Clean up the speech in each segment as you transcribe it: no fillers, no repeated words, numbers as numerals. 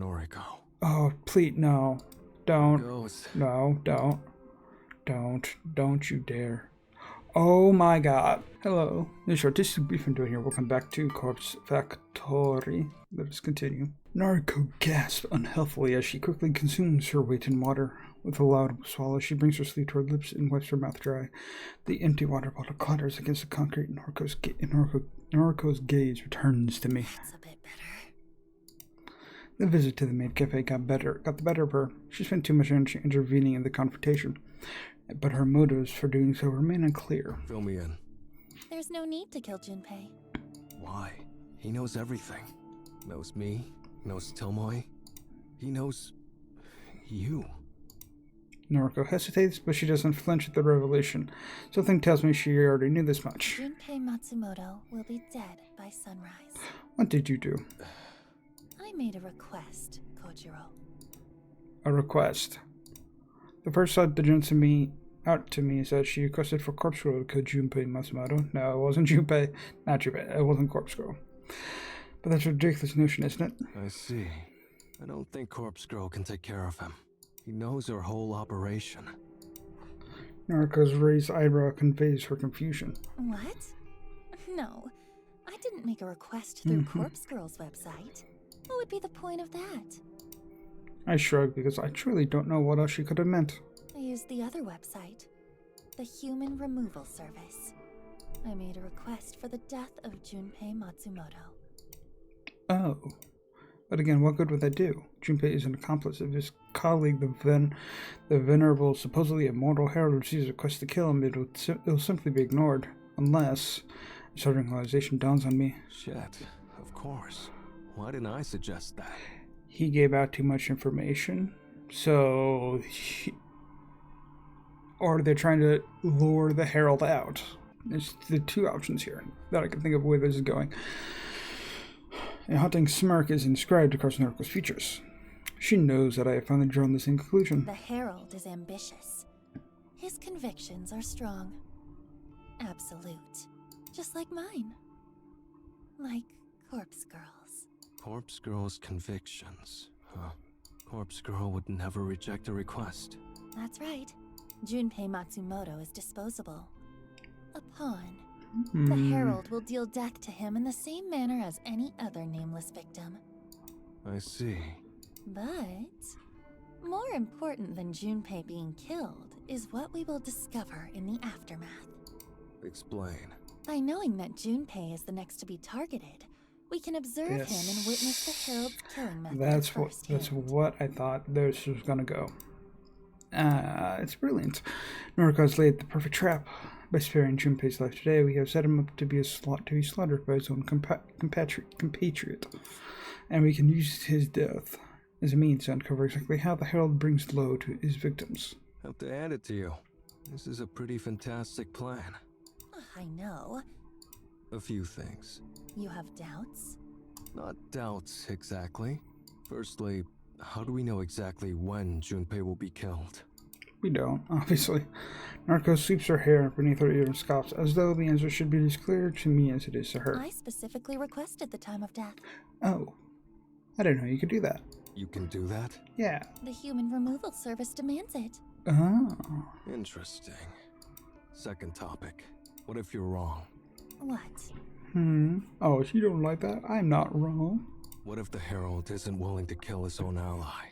Noriko. Oh, please, no. Don't. Goes. No, don't. Don't you dare. Oh my god. Hello. This artistic brief I'm doing here. Welcome back to Corpse Factory. Let us continue. Noriko gasps unhealthily as she quickly consumes her weight in water. With a loud swallow, she brings her sleeve to her lips and wipes her mouth dry. The empty water bottle clatters against the concrete. Noriko's gaze returns to me. That's a bit better. The visit to the maid cafe got the better of her. She spent too much energy intervening in the confrontation, but her motives for doing so remain unclear. Fill me in. There's no need to kill Junpei. Why? He knows everything. Knows me, knows Tomoe. He knows... you. Noriko hesitates, but she doesn't flinch at the revelation. Something tells me she already knew this much. Junpei Matsumoto will be dead by sunrise. What did you do? I made a request, Kojiro. A request. The first thought that jumps out to me is that she requested for Corpse Girl to kill Junpei Matsumoto. No, it wasn't Junpei. Not Junpei. It wasn't Corpse Girl. But that's a ridiculous notion, isn't it? I see. I don't think Corpse Girl can take care of him. He knows her whole operation. Noriko's raised eyebrow conveys her confusion. What? No, I didn't make a request through Corpse Girl's website. What would be the point of that? I shrug because I truly don't know what else she could have meant. I used the other website, the Human Removal Service. I made a request for the death of Junpei Matsumoto. Oh. But again, what good would that do? Junpei is an accomplice of his colleague, the venerable, supposedly immortal Herald receives a request to kill him. It'll simply be ignored. Unless a sudden realization dawns on me. Shit, of course. Why didn't I suggest that? He gave out too much information. So... or they're trying to lure the Herald out. There's the two options here that I can think of where this is going. A haunting smirk is inscribed across Noriko's features. She knows that I have finally drawn the same conclusion. The Herald is ambitious. His convictions are strong. Absolute. Just like mine. Like Corpse Girl's. Corpse Girl's convictions. Huh. Corpse Girl would never reject a request. That's right. Junpei Matsumoto is disposable. A pawn. The Herald will deal death to him in the same manner as any other nameless victim. I see. But more important than Junpei being killed is what we will discover in the aftermath. Explain. By knowing that Junpei is the next to be targeted, we can observe him and witness the Herald's killing method. That's what I thought this was gonna go. It's brilliant. Noriko has laid the perfect trap. By sparing Junpei's life today, we have set him up to be slaughtered by his own compatriot, and we can use his death as a means to uncover exactly how the Herald brings low to his victims. Have to add it to you. This is a pretty fantastic plan. I know. A few things. You have doubts? Not doubts, exactly. Firstly, how do we know exactly when Junpei will be killed? We don't, obviously. Noriko sweeps her hair beneath her ear and scoffs, as though the answer should be as clear to me as it is to her. I specifically requested the time of death. Oh. I didn't know you could do that. You can do that? Yeah. The Human Removal Service demands it. Oh. Interesting. Second topic. What if you're wrong? What? Oh, you don't like that? I'm not wrong. What if the Herald isn't willing to kill his own ally?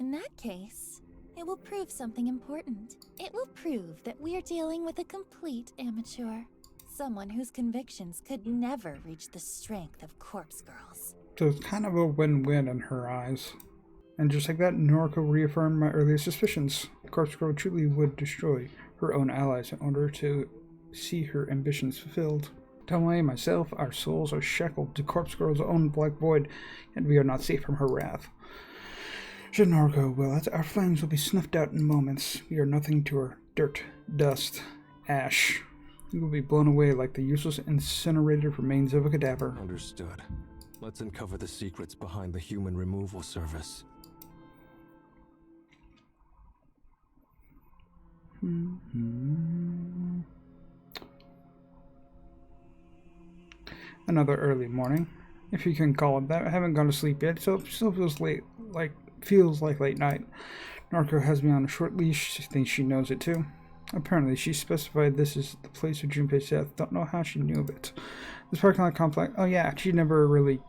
In that case, it will prove something important. It will prove that we're dealing with a complete amateur. Someone whose convictions could never reach the strength of Corpse Girl's. So it's kind of a win-win in her eyes. And just like that, Noriko reaffirmed my earlier suspicions. Corpse Girl truly would destroy her own allies in order to see her ambitions fulfilled. Tomoe and myself, our souls are shackled to Corpse Girl's own black void, and we are not safe from her wrath. Should Noriko will it, our flames will be snuffed out in moments. We are nothing to her. Dirt, dust, ash. We will be blown away like the useless incinerated remains of a cadaver. Understood. Let's uncover the secrets behind the Human Removal Service. Another early morning. if you can call it that. I haven't gone to sleep yet, so it still feels like late night. Noriko has me on a short leash. She thinks she knows it too. Apparently, she specified this is the place of Junpei's death. Don't know how she knew of it. This parking lot complex. Oh yeah, she never really.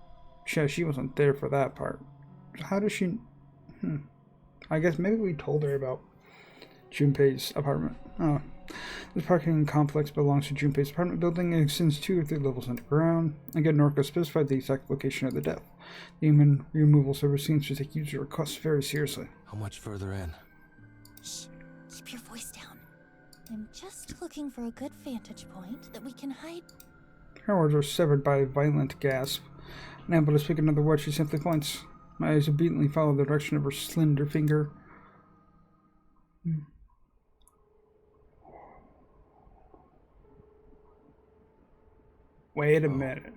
She wasn't there for that part. How does she? I guess maybe we told her about Junpei's apartment. Oh. This parking complex belongs to Junpei's apartment building and extends 2 or 3 levels underground. Again, Noriko specified the exact location of the death. The human removal service seems to take user requests very seriously. How much further in? Shh. Keep your voice down. I'm just looking for a good vantage point that we can hide. Her words are severed by a violent gasp. Unable to speak another word, she simply points. My eyes obediently follow the direction of her slender finger. Wait a minute.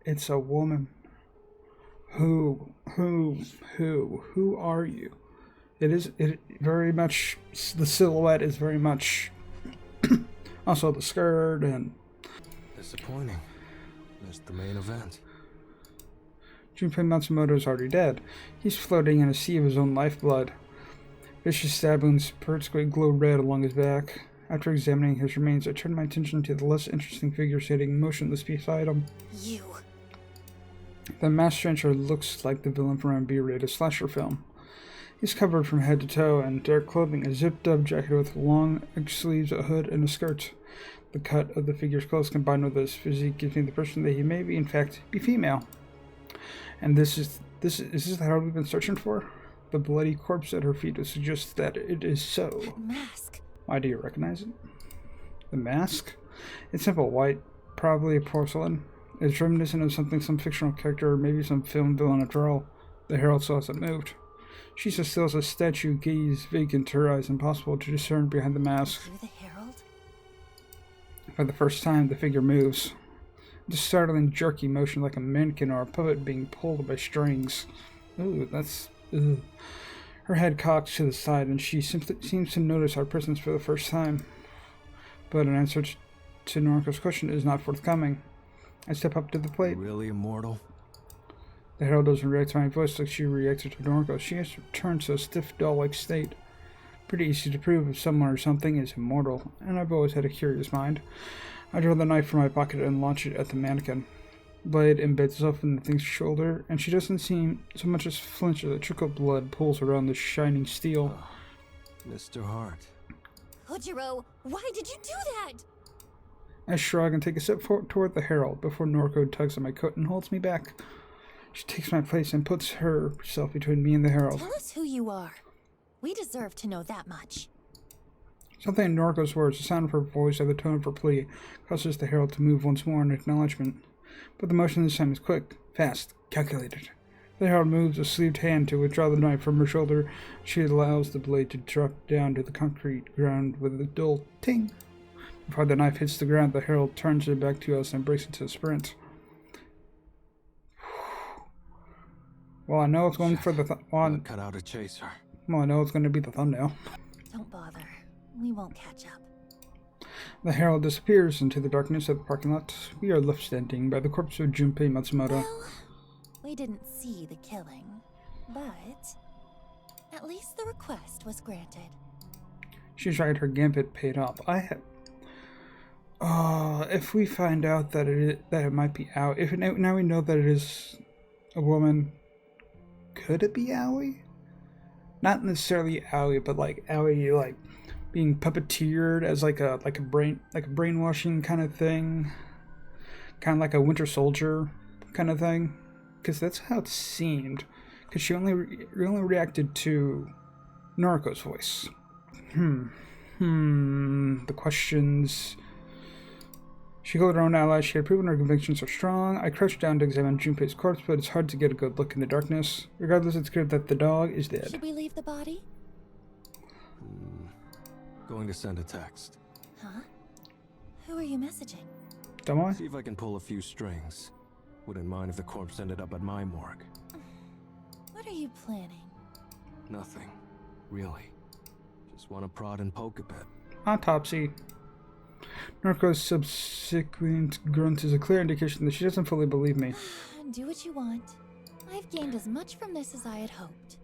It's a woman. Who are you? It very much, the silhouette is very much, also the skirt and... Disappointing. Missed the main event. Junpei Matsumoto is already dead. He's floating in a sea of his own lifeblood. Vicious stab wounds particularly glow red along his back. After examining his remains, I turned my attention to the less interesting figure sitting motionless beside him. You. The masked stranger looks like the villain from a B-rated slasher film. He's covered from head to toe in dark clothing, a zipped-up jacket with long sleeves, a hood, and a skirt. The cut of the figure's clothes combined with his physique gives me the impression that he may be, in fact, be female. And is this the Herald we've been searching for? The bloody corpse at her feet would suggest that it is so. That mask. Why do you recognize it? The mask? It's simple, white, probably a porcelain. It's reminiscent of something some fictional character or maybe some film villain after all. The Herald still hasn't moved. She's as still as a statue, gaze vacant, her eyes impossible to discern behind the mask. You're the Herald? For the first time, the figure moves. It's a startling, jerky motion like a mannequin or a puppet being pulled by strings. Ooh, that's... Ugh. Her head cocks to the side, and she simply seems to notice our presence for the first time. But an answer to Noriko's question is not forthcoming. I step up to the plate. Really immortal? The Herald doesn't react to my voice like she reacted to Noriko. She has returned to a stiff, doll-like state. Pretty easy to prove if someone or something is immortal, and I've always had a curious mind. I draw the knife from my pocket and launch it at the mannequin. The blade embeds itself in the thing's shoulder, and she doesn't seem so much as flinch as a trickle of blood pulls around the shining steel. Mr. Hart. Kojiro, why did you do that? I shrug and take a step forward toward the Herald before Noriko tugs at my coat and holds me back. She takes my place and puts herself between me and the Herald. Tell us who you are. We deserve to know that much. Something in Noriko's words, the sound of her voice or the tone of her plea, causes the Herald to move once more in acknowledgement. But the motion this time is quick, fast, calculated. The Herald moves a sleeved hand to withdraw the knife from her shoulder. She allows the blade to drop down to the concrete ground with a dull ting. Before the knife hits the ground, the Herald turns it back to us and breaks into a sprint. Well, I know it's going for the cut out a chaser. Well, I know it's going to be the thumbnail. Don't bother. We won't catch up. The Herald disappears into the darkness of the parking lot. We are left standing by the corpse of Junpei Matsumoto. Well, we didn't see the killing, but at least the request was granted. She's right, her gambit paid off. If we find out that it might be Aoi, now we know that it is a woman, could it be Aoi? Not necessarily Aoi, but like Aoi, like being puppeteered as like a brainwashing kind of thing, kind of like a Winter Soldier kind of thing, because that's how it seemed. Because she only reacted to Noriko's voice. The questions. She called her own ally. She had proven her convictions are strong. I crouched down to examine Junpei's corpse, but it's hard to get a good look in the darkness. Regardless, it's clear that the dog is dead. Should we leave the body? Going to send a text. Huh? Who are you messaging? Don't I? See if I can pull a few strings. Wouldn't mind if the corpse ended up at my morgue. What are you planning? Nothing. Really. Just want to prod and poke a bit. Autopsy. Noriko's subsequent grunt is a clear indication that she doesn't fully believe me. Do what you want. I've gained as much from this as I had hoped.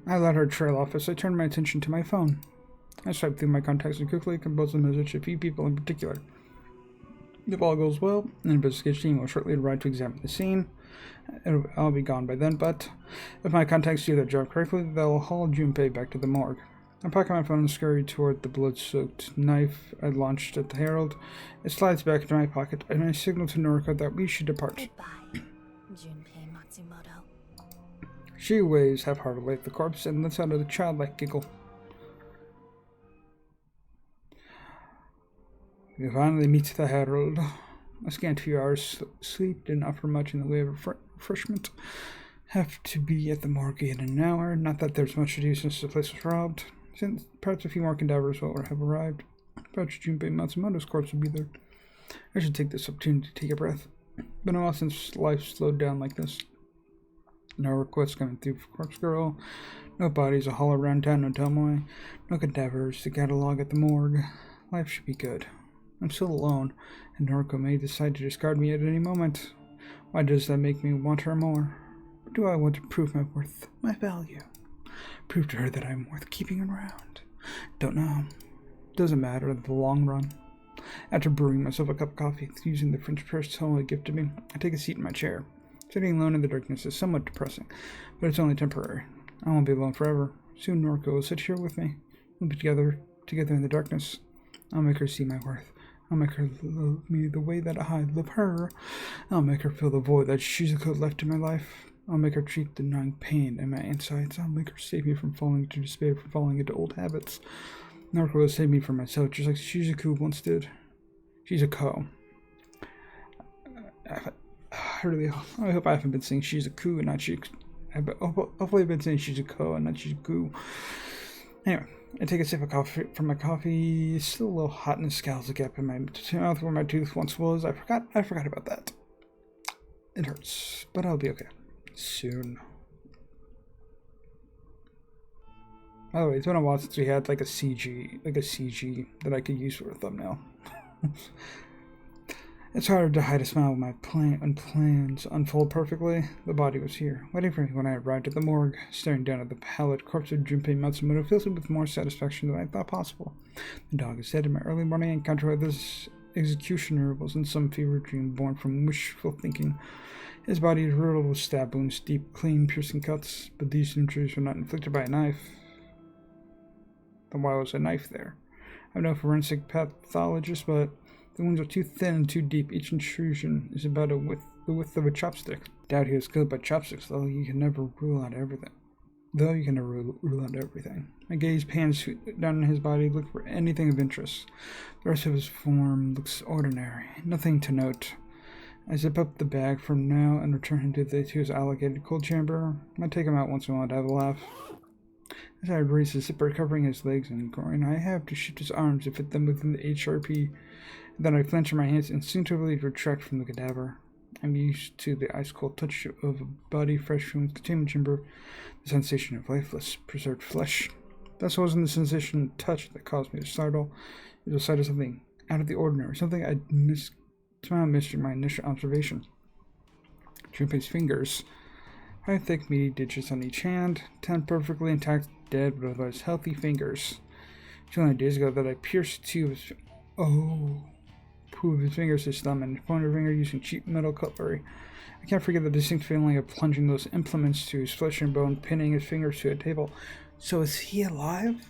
I let her trail off as I turned my attention to my phone. I swiped through my contacts and quickly composed a message to a few people in particular. If all goes well, an investigation team will shortly arrive to examine the scene. I'll be gone by then, but if my contacts do their job correctly, they'll haul Junpei back to the morgue. I pocket my phone and scurry toward the blood-soaked knife I launched at the Herald. It slides back into my pocket, and I signal to Noriko that we should depart. Goodbye, Junpei Matsumoto. She waves half-heartedly at the corpse and lets out a childlike giggle. We finally meet the Herald. A scant few hours sleep didn't offer much in the way of refreshment. Have to be at the morgue in an hour. Not that there's much to do since the place was robbed. Since perhaps a few more cadavers will have arrived. Perhaps Junpei Matsumoto's corpse will be there. I should take this opportunity to take a breath. Been a while since life slowed down like this. No requests coming through for Corpse Girl. No bodies a haul around town, no Tomoe. No cadavers to catalog at the morgue. Life should be good. I'm still alone, and Noriko may decide to discard me at any moment. Why does that make me want her more? Or do I want to prove my worth, my value? Prove to her that I'm worth keeping around? Don't know. Doesn't matter in the long run. After brewing myself a cup of coffee, using the French press Tomoe gifted me, I take a seat in my chair. Sitting alone in the darkness is somewhat depressing, but it's only temporary. I won't be alone forever. Soon Noriko will sit here with me. We'll be together in the darkness. I'll make her see my worth. I'll make her love me the way that I love her. I'll make her feel the void that Shizuko left in my life. I'll make her treat the gnawing pain in my insides. I'll make her save me from falling into despair, from falling into old habits. Noriko will save me from myself, just like Shizuko once did. Shizuko. I hope I haven't been saying Shizuku and not Shizuku. Hopefully I've been saying Shizuko and not Shizuku. Anyway, I take a sip of coffee from my coffee. It's still a little hot and scowls a gap in my mouth where my tooth once was. I forgot about that. It hurts, but I'll be okay. Soon. By the way, it's been a while since we had like a CG that I could use for a thumbnail. It's hard to hide a smile when plans unfold perfectly. The body was here, waiting for me when I arrived at the morgue. Staring down at the pallid corpse of Junpei Matsumoto fills me with more satisfaction than I thought possible. The dog is dead, and my early morning encounter with this executioner wasn't some fever dream born from wishful thinking. His body is riddled with stab wounds, deep, clean, piercing cuts, but these injuries were not inflicted by a knife. Then why was a knife there? I'm no forensic pathologist, but the wounds are too thin and too deep. Each intrusion is about the width of a chopstick. Doubt he was killed by chopsticks, though you can never rule out everything. My gaze pans down on his body, look for anything of interest. The rest of his form looks ordinary, nothing to note. I zip up the bag from now and return him to his allocated cold chamber. I take him out once in a while to have a laugh. As I raise the zipper covering his legs and groin, I have to shift his arms to fit them within the HRP. Then I flinch and my hands instinctively retract from the cadaver. I'm used to the ice-cold touch of a body fresh from the containment chamber, the sensation of lifeless, preserved flesh. This wasn't the sensation of touch that caused me to startle. It was a sight of something out of the ordinary, something I'd somehow missed in my initial observation. Junpei's fingers. 5 thick, meaty digits on each hand, 10 perfectly intact, dead, but otherwise healthy fingers. It was only days ago that I pierced 2 of his fingers, his thumb and pointer finger using cheap metal cutlery. I can't forget the distinct feeling of plunging those implements to his flesh and bone, pinning his fingers to a table. So is he alive?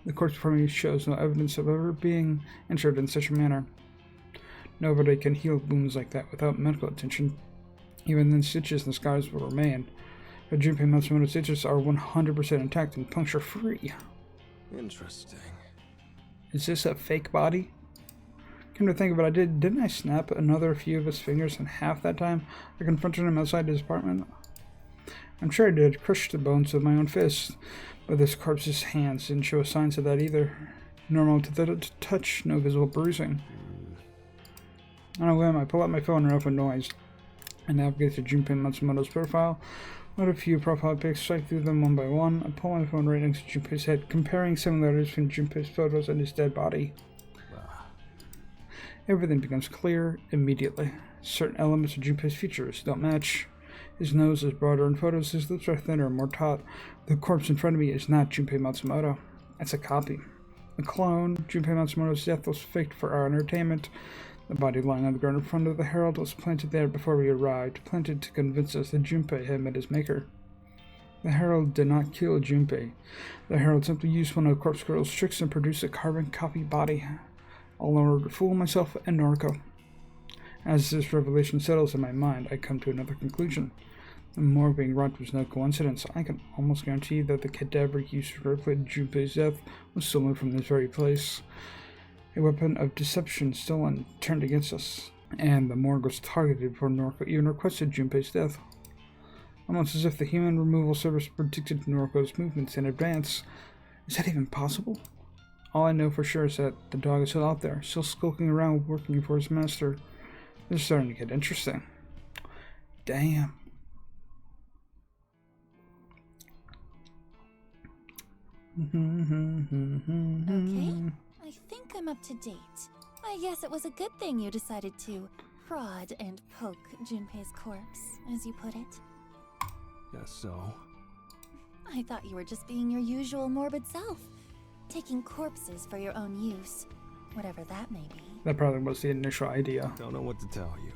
The corpse before me shows no evidence of ever being injured in such a manner. Nobody can heal wounds like that without medical attention. Even then, stitches and scars will remain. But Junpei Matsumoto's stitches are 100% intact and puncture-free. Interesting. Is this a fake body? Come to think of it, didn't I snap another few of his fingers in half that time I confronted him outside his apartment? I'm sure I did, crushed the bones with my own fist, but this corpse's hands didn't show signs of that either. Normal to the touch, no visible bruising. On a whim, I pull out my phone and open noise. I navigate to Junpei Matsumoto's profile, load a few profile pics, swipe through them one by one. I pull my phone right next to Junpei's head, comparing similarities between Junpei's photos and his dead body. Everything becomes clear immediately. Certain elements of Junpei's features don't match. His nose is broader in photos, his lips are thinner and more taut. The corpse in front of me is not Junpei Matsumoto. It's a copy. A clone. Junpei Matsumoto's death was faked for our entertainment. The body lying on the ground in front of the herald was planted there before we arrived, planted to convince us that Junpei had met his maker. The herald did not kill Junpei. The herald simply used one of Corpse Girl's tricks and produced a carbon copy body, all in order to fool myself and Noriko. As this revelation settles in my mind, I come to another conclusion. The morgue being robbed was no coincidence. I can almost guarantee that the cadaver used to replicate Junpei's death was stolen from this very place. A weapon of deception stolen turned against us, and the morgue was targeted before Noriko even requested Junpei's death. Almost as if the human removal service predicted Noriko's movements in advance. Is that even possible? All I know for sure is that the dog is still out there, still skulking around working for his master. This is starting to get interesting. Damn. Okay, I think I'm up to date. I guess it was a good thing you decided to prod and poke Junpei's corpse, as you put it. Guess so. I thought you were just being your usual morbid self, taking corpses for your own use, whatever that may be. That probably was the initial idea. Don't know what to tell you.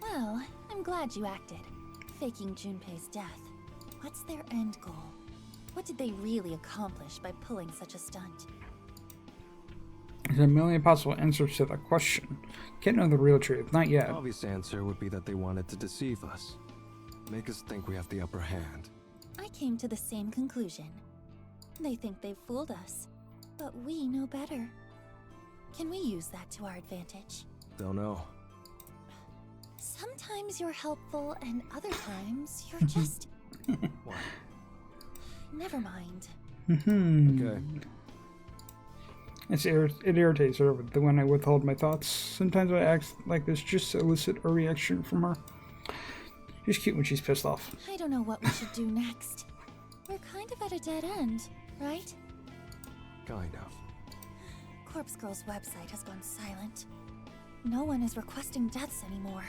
Well, I'm glad you acted, faking Junpei's death. What's their end goal? What did they really accomplish by pulling such a stunt? There's a million possible answers to that question. Can't know the real truth, not yet. The obvious answer would be that they wanted to deceive us. Make us think we have the upper hand. I came to the same conclusion. They think they've fooled us, but we know better. Can we use that to our advantage? Don't know. Sometimes you're helpful, and other times you're just... What? Never mind. Okay. It irritates her when I withhold my thoughts. Sometimes I act like this just to elicit a reaction from her. She's cute when she's pissed off. I don't know what we should do next. We're kind of at a dead end, right? Kind of. Corpse Girl's website has gone silent. No one is requesting deaths anymore.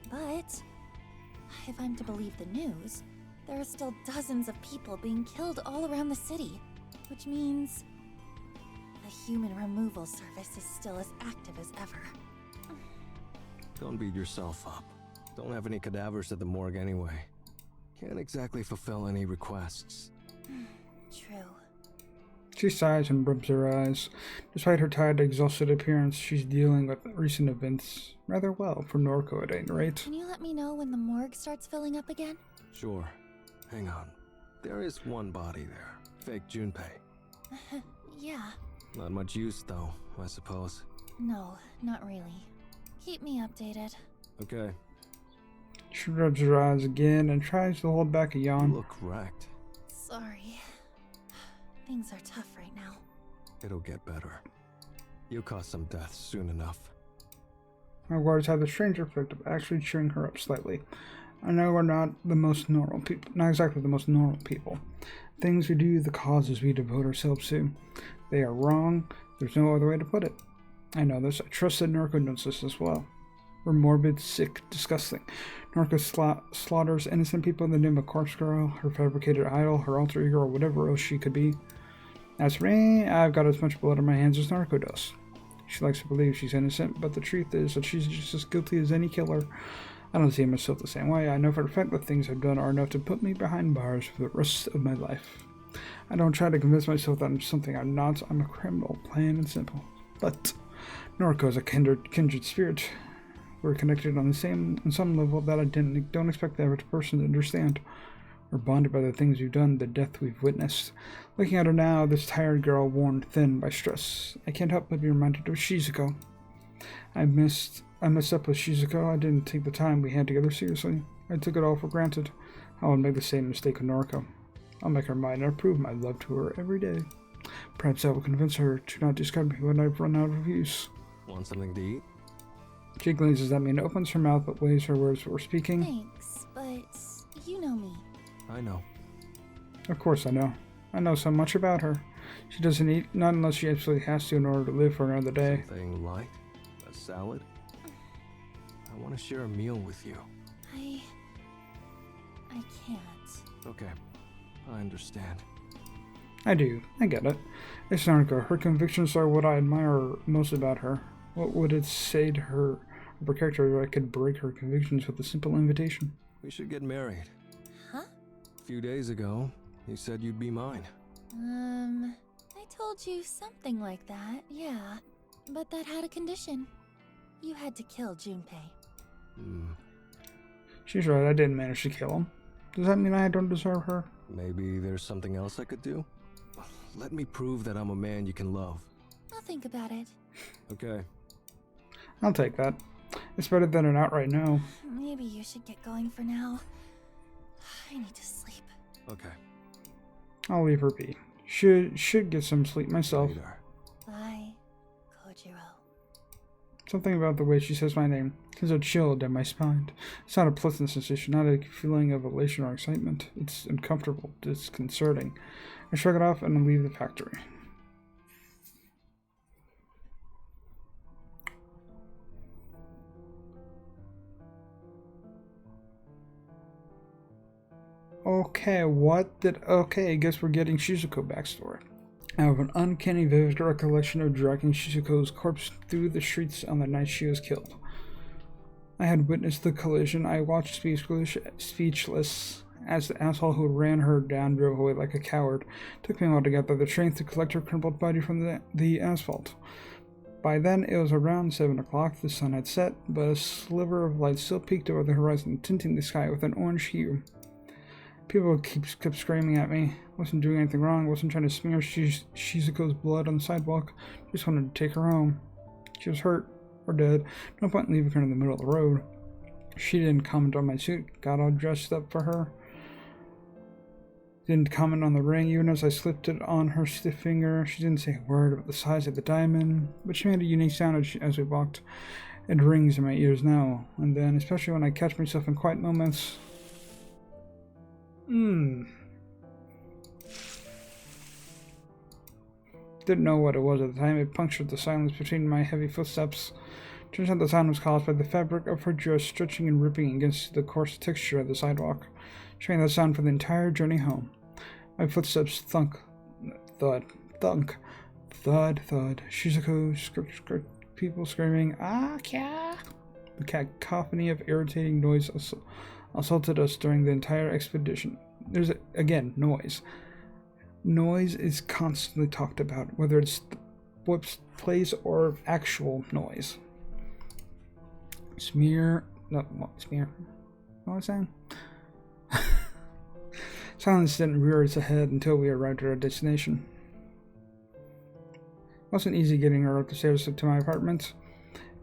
But if I'm to believe the news, there are still dozens of people being killed all around the city, which means the human removal service is still as active as ever. Don't beat yourself up. Don't have any cadavers at the morgue anyway. Can't exactly fulfill any requests. True. She sighs and rubs her eyes. Despite her tired, exhausted appearance, she's dealing with recent events rather well for Noriko at any rate. Can you let me know when the morgue starts filling up again? Sure. Hang on. There is one body there. Fake Junpei. Yeah. Not much use though, I suppose. No, not really. Keep me updated. Okay. She rubs her eyes again and tries to hold back a You yawn. look wrecked. Sorry. Things are tough right now. It'll get better. You'll cause some deaths soon enough. My words have the strange effect of actually cheering her up slightly. I know we're not the most normal people, not exactly the most normal people. Things we do, the causes we devote ourselves to, they are wrong. There's no other way to put it. I know this. I trust that Noriko knows this as well. We're morbid, sick, disgusting. Noriko slaughters innocent people in the name of Corpse Girl, her fabricated idol, her alter ego, or whatever else she could be. As for me, I've got as much blood on my hands as Noriko does. She likes to believe she's innocent, but the truth is that she's just as guilty as any killer. I don't see myself the same way. I know for a fact that things I've done are enough to put me behind bars for the rest of my life. I don't try to convince myself that I'm something I'm not. I'm a criminal, plain and simple. But Noriko is a kindred spirit. We're connected on some level that I don't expect the average person to understand. We're bonded by the things we've done, the death we've witnessed. Looking at her now, this tired girl worn thin by stress, I can't help but be reminded of Shizuko. I messed up with Shizuko. I didn't take the time we had together seriously. I took it all for granted. I will make the same mistake with Noriko. I'll make her mine and prove my love to her every day. Perhaps I will convince her to not discard me when I've run out of use. Want something to eat? She glances at me and opens her mouth but weighs her words before speaking. Thanks, but you know me. I know. Of course I know. I know so much about her. She doesn't eat, not unless she absolutely has to in order to live for another day. Something light? A salad? I want to share a meal with you. I can't. Okay, I understand. I do. I get it. It's Naruko. Her convictions are what I admire most about her. What would it say to her, of her character, if I could break her convictions with a simple invitation? We should get married. Huh? A few days ago, you said you'd be mine. I told you something like that, yeah. But that had a condition. You had to kill Junpei. She's right, I didn't manage to kill him. Does that mean I don't deserve her? Maybe there's something else I could do? Let me prove that I'm a man you can love. I'll think about it. Okay. I'll take that. It's better than an outright no. Maybe you should get going for now. I need to sleep. Okay. I'll leave her be. Should get some sleep myself. Later. Bye, Kojiro. Something about the way she says my name sends a chill down my spine. It's not a pleasant sensation, not a feeling of elation or excitement. It's uncomfortable, disconcerting. I shrug it off and leave the factory. Okay, I guess we're getting Shizuko backstory. I have an uncanny vivid recollection of dragging Shizuko's corpse through the streets on the night she was killed. I had witnessed the collision. I watched speechless as the asshole who ran her down drove away like a coward. It took me a while to gather the strength to collect her crumpled body from the asphalt. By then, it was around 7 o'clock. The sun had set, but a sliver of light still peeked over the horizon, tinting the sky with an orange hue. People kept screaming at me. Wasn't doing anything wrong. Wasn't trying to smear Shizuko's blood on the sidewalk. Just wanted to take her home. She was hurt or dead. No point in leaving her in the middle of the road. She didn't comment on my suit. Got all dressed up for her. Didn't comment on the ring, even as I slipped it on her stiff finger. She didn't say a word about the size of the diamond, but she made a unique sound as we walked. It rings in my ears now and then, especially when I catch myself in quiet moments. Didn't know what it was at the time. It punctured the silence between my heavy footsteps. Turns out the sound was caused by the fabric of her dress stretching and ripping against the coarse texture of the sidewalk, showing that sound for the entire journey home. My footsteps thunk, thud, thunk, thud, thud. Shizuko, people screaming, ah, kya. The cacophony of irritating noise assaulted us during the entire expedition. There's, again, noise. Noise is constantly talked about, whether it's what plays or actual noise. Smear. What was I saying? Silence didn't rear its head until we arrived at our destination. It wasn't easy getting her up the stairs to my apartment.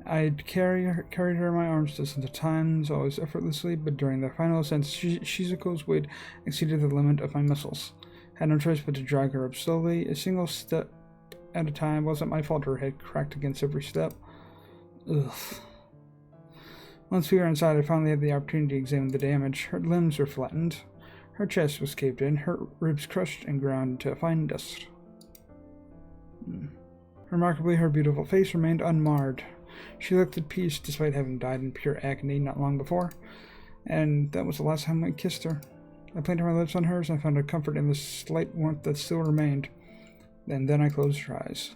I'd carried her in my arms dozens of times, always effortlessly, but during the final ascent, Shizuko's weight exceeded the limit of my muscles. Had no choice but to drag her up slowly, a single step at a time. Wasn't my fault her head cracked against every step. Ugh. Once we were inside, I finally had the opportunity to examine the damage. Her limbs were flattened. Her chest was caved in, her ribs crushed and ground to fine dust. Remarkably, her beautiful face remained unmarred. She looked at peace despite having died in pure agony not long before, and that was the last time I kissed her. I planted my lips on hers and I found a comfort in the slight warmth that still remained, and then I closed her eyes.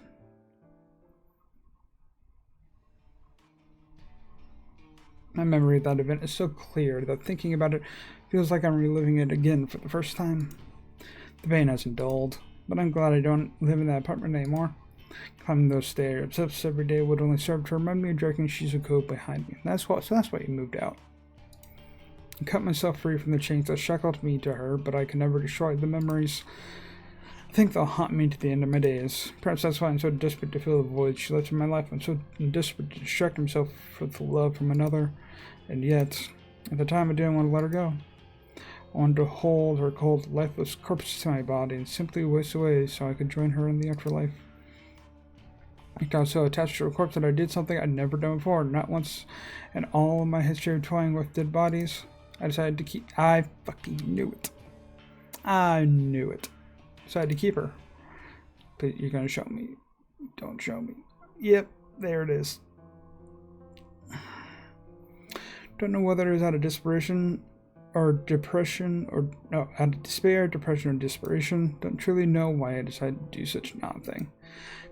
My memory of that event is so clear that thinking about it feels like I'm reliving it again for the first time. The pain hasn't dulled, but I'm glad I don't live in that apartment anymore. Climbing those stairs every day would only serve to remind me of dragging Shizuko behind me. So that's why he moved out. I cut myself free from the chains that shackled me to her, but I can never destroy the memories. I think they'll haunt me to the end of my days. Perhaps that's why I'm so desperate to fill the void she left in my life. I'm so desperate to distract myself with love from another, and yet, at the time I didn't want to let her go. I wanted to hold her cold, lifeless corpse to my body and simply waste away so I could join her in the afterlife. I got so attached to her corpse that I did something I'd never done before, not once in all of my history of toying with dead bodies. I decided to keep. I fucking knew it. I knew it. So I had to keep her. But you're gonna show me. Don't show me. Yep, there it is. Don't know whether it was out of desperation or depression, or no, out of despair, depression, or desperation. Don't truly know why I decided to do such an odd thing.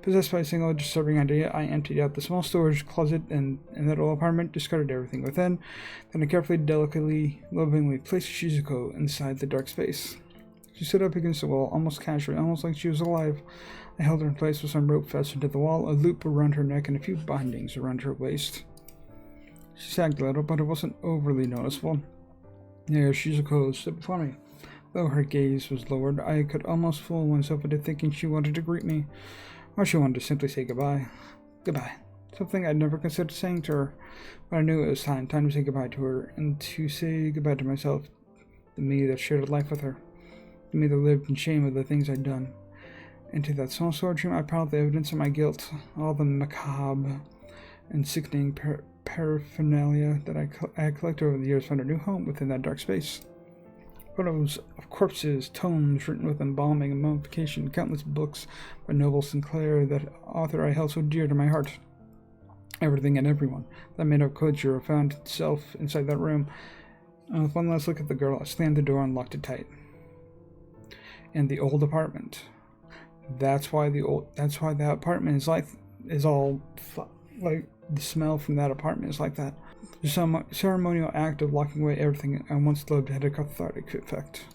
Possessed by a single disturbing idea, I emptied out the small storage closet in that old apartment, discarded everything within, then I carefully, delicately, lovingly placed Shizuko inside the dark space. She stood up against the wall, almost casually, almost like she was alive. I held her in place with some rope fastened to the wall, a loop around her neck, and a few bindings around her waist. She sagged a little, but it wasn't overly noticeable. There, Shizuko stood before me. Though her gaze was lowered, I could almost fool myself into thinking she wanted to greet me, or she wanted to simply say goodbye. Goodbye. Something I'd never considered saying to her, but I knew it was time to say goodbye to her, and to say goodbye to myself, the me that shared a life with her, the me that lived in shame of the things I'd done. Into that small storage room I piled the evidence of my guilt, all the macabre and sickening paraphernalia that I had collected over the years, found a new home within that dark space. Photos of corpses, tomes written with embalming and mummification, countless books by Noble Sinclair, that author I held so dear to my heart. Everything and everyone that made up Kojiro found itself inside that room. And with one last look at the girl, I slammed the door and locked it tight. In the old apartment. That's why that apartment is all like the smell from that apartment is like that. The ceremonial act of locking away everything I once loved had a cathartic effect.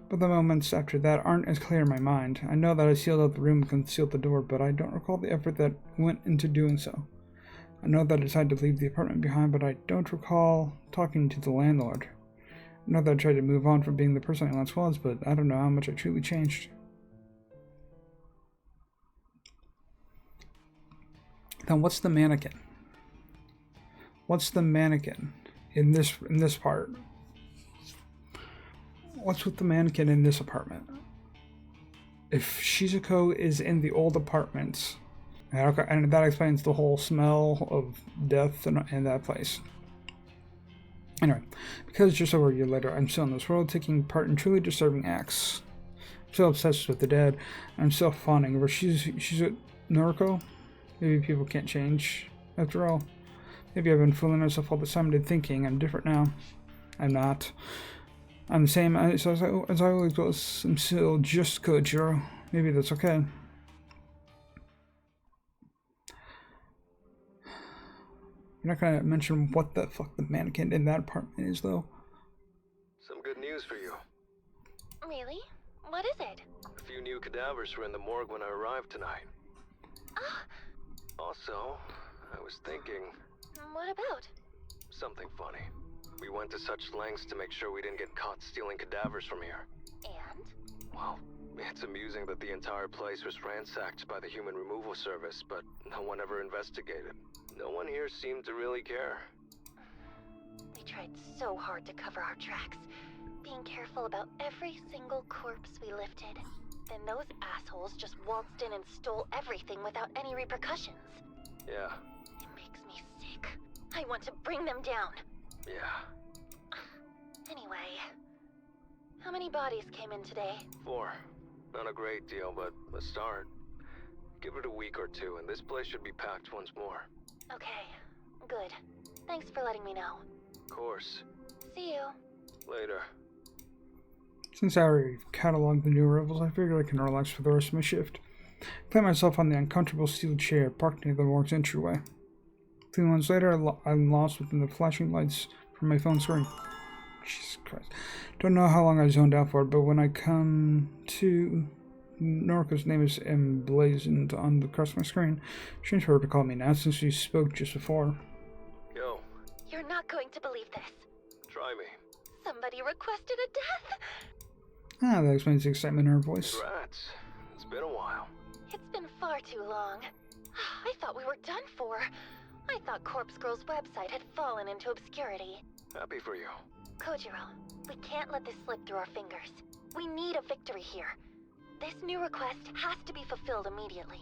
But the moments after that aren't as clear in my mind. I know that I sealed out the room and concealed the door, but I don't recall the effort that went into doing so. I know that I decided to leave the apartment behind, but I don't recall talking to the landlord. I know that I tried to move on from being the person I once was, but I don't know how much I truly changed. Then what's the mannequin? What's the mannequin in this part? What's with the mannequin in this apartment? If Shizuko is in the old apartments, and that explains the whole smell of death in that place. Anyway, because just over a year later, I'm still in this world, taking part in truly disturbing acts. I'm still obsessed with the dead, and I'm still fawning over she's at Noriko. Maybe people can't change, after all. Maybe I've been fooling myself all the time into thinking I'm different now. I'm not. I'm the same as I always was. I'm still just Kojiro. Maybe that's okay. You're not gonna mention what the fuck the mannequin in that apartment is, though. Some good news for you. Really? What is it? A few new cadavers were in the morgue when I arrived tonight. Ah, Also, I was thinking what about? something funny. We went to such lengths to make sure we didn't get caught stealing cadavers from here. And? Well, it's amusing that the entire place was ransacked by the Human Removal Service, but no one ever investigated. No one here seemed to really care. We tried so hard to cover our tracks, being careful about every single corpse we lifted. Then those assholes just waltzed in and stole everything without any repercussions. Yeah, It makes me sick. I want to bring them down. yeah. Anyway, how many bodies came in today? 4. Not a great deal, but a start. Give it a week or two, and this place should be packed once more. Okay, good. Thanks for letting me know. Of course. See you. Later. Since I already cataloged the new arrivals, I figured I can relax for the rest of my shift. I plant myself on the uncomfortable steel chair parked near the morgue's entryway. A few months later, I'm lost within the flashing lights from my phone screen. Jesus Christ. Don't know how long I zoned out for it, but when I come to, Noriko's name is emblazoned on the across my screen. Strange for her to call me now since we spoke just before. Yo, You're not going to believe this. try me. Somebody requested a death. Ah, that explains the excitement in her voice. Congrats. It's been a while. It's been far too long. I thought we were done for. I thought Corpse Girl's website had fallen into obscurity. Happy for you. Kojiro, we can't let this slip through our fingers. We need a victory here. This new request has to be fulfilled immediately.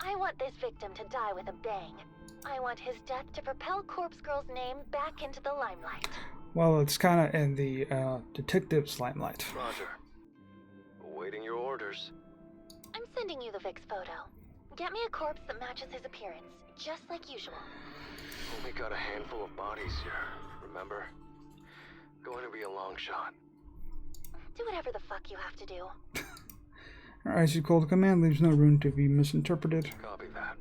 I want this victim to die with a bang. I want his death to propel Corpse Girl's name back into the limelight. Well, it's kind of in the detective's limelight. Roger. Awaiting your orders. I'm sending you the Vic's photo. Get me a corpse that matches his appearance, just like usual. Only got a handful of bodies here, remember? Going to be a long shot. Do whatever the fuck you have to do. Her icy cold command leaves no room to be misinterpreted. Copy that.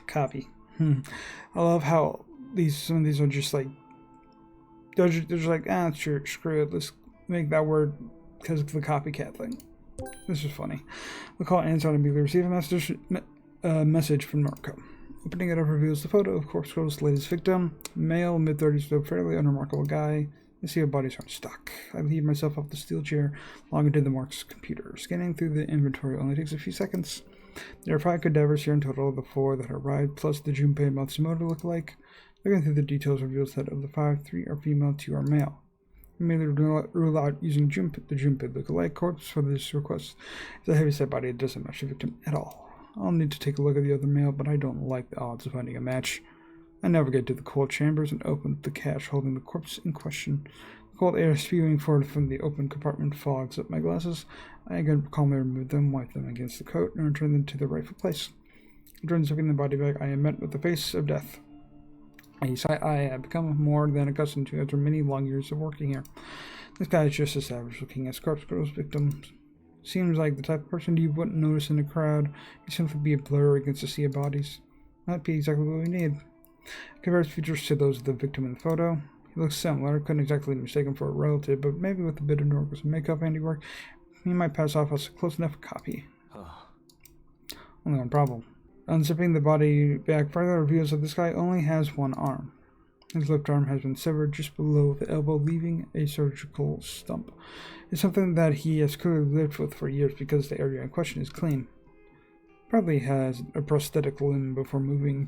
Copy. I love how some of these are just like, they're just like, sure, screw it, let's make that word because of the copycat thing. This is funny. The call ends on immediately receive a message from Norco. Opening it up reveals the photo of Corpse Girl's latest victim, male, mid-30s, though fairly unremarkable guy. I see how bodies aren't stuck. I leave myself off the steel chair, log into the Mark's computer. Scanning through the inventory only takes a few seconds. There are 5 cadavers here in total, the 4 that arrived, plus the Junpei Matsumoto lookalike. Looking through the details reveals that of the 5, 3 are female, 2 are male. I immediately rule out using the Junpei lookalike corpse for this request. It's a heavyset body that doesn't match the victim at all. I'll need to take a look at the other male, but I don't like the odds of finding a match. I navigate to the cold chambers and open up the cache holding the corpse in question. The cold air spewing forward from the open compartment fogs up my glasses. I again calmly remove them, wipe them against the coat, and return them to their rightful place. During zipping the body bag, I am met with the face of death. A sight I have become more than accustomed to after many long years of working here. This guy is just as savage looking as Corpse Girl's victims. Seems like the type of person you wouldn't notice in a crowd. He'd simply be a blur against a sea of bodies. That'd be exactly what we need. Compares features to those of the victim in the photo. He looks similar, couldn't exactly mistake him for a relative, but maybe with a bit of Norco's makeup handiwork, he might pass off as a close enough copy. Only one problem. Unzipping the body back further reveals that this guy only has one arm. His left arm has been severed just below the elbow, leaving a surgical stump. It's something that he has clearly lived with for years because the area in question is clean. Probably has a prosthetic limb before being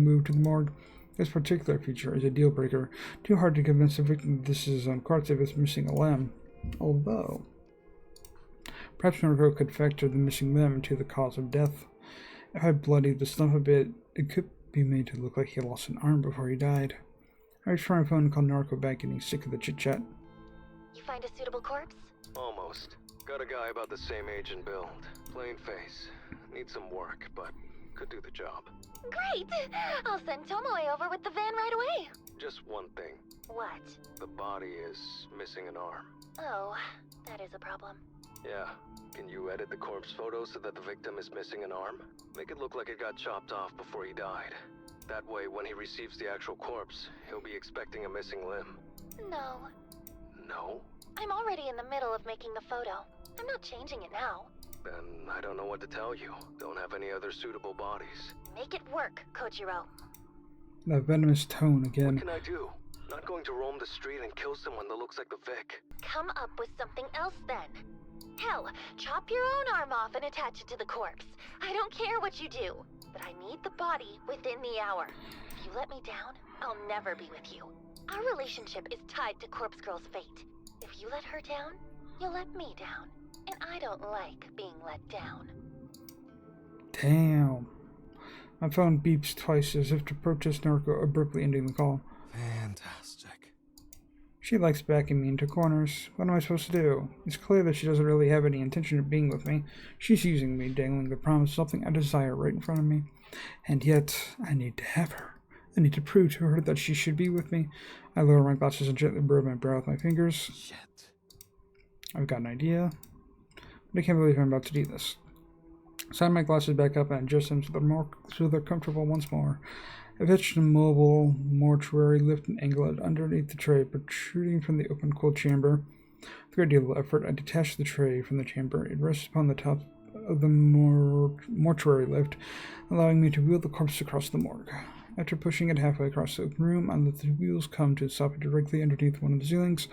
moved to the morgue. This particular feature is a deal breaker. Too hard to convince the victim that this is his own corpse if it's missing a limb. Although, perhaps Norco could factor the missing limb into the cause of death. If I bloodied the stump a bit, it could be made to look like he lost an arm before he died. I reached for my phone and called Norco back, getting sick of the chit-chat. You find a suitable corpse? Almost. Got a guy about the same age and build. Plain face. Needs some work, but could do the job. Great! I'll send Tomoe over with the van right away. Just one thing. What? The body is missing an arm. Oh, that is a problem. Yeah. Can you edit the corpse photo so that the victim is missing an arm? Make it look like it got chopped off before he died. That way, when he receives the actual corpse, he'll be expecting a missing limb. No. No? I'm already in the middle of making the photo. I'm not changing it now. Then I don't know what to tell you. Don't have any other suitable bodies. Make it work, Kojiro. That venomous tone What again. can I do? Not going to roam the street and kill someone that looks like the Vic. Come up with something else then. Hell, chop your own arm off and attach it to the corpse. I don't care what you do, but I need the body within the hour. If you let me down, I'll never be with you. Our relationship is tied to Corpse Girl's fate. If you let her down, you'll let me down. And I don't like being let down. Damn. My phone beeps twice as if to protest Norco, abruptly ending the call. Fantastic. She likes backing me into corners. What am I supposed to do? It's clear that she doesn't really have any intention of being with me. She's using me, dangling the promise of something I desire right in front of me. And yet, I need to have her. I need to prove to her that she should be with me. I lower my glasses and gently rub my brow with my fingers. Shit. I've got an idea, but I can't believe I'm about to do this. Sign my glasses back up and adjust them so they're comfortable once more. I fetched a mobile mortuary lift and angle it underneath the tray, protruding from the open cold chamber. With a great deal of effort, I detached the tray from the chamber. It rests upon the top of the mortuary lift, allowing me to wheel the corpse across the morgue. After pushing it halfway across the open room, I let the wheels come to a stop directly underneath one of the ceilings,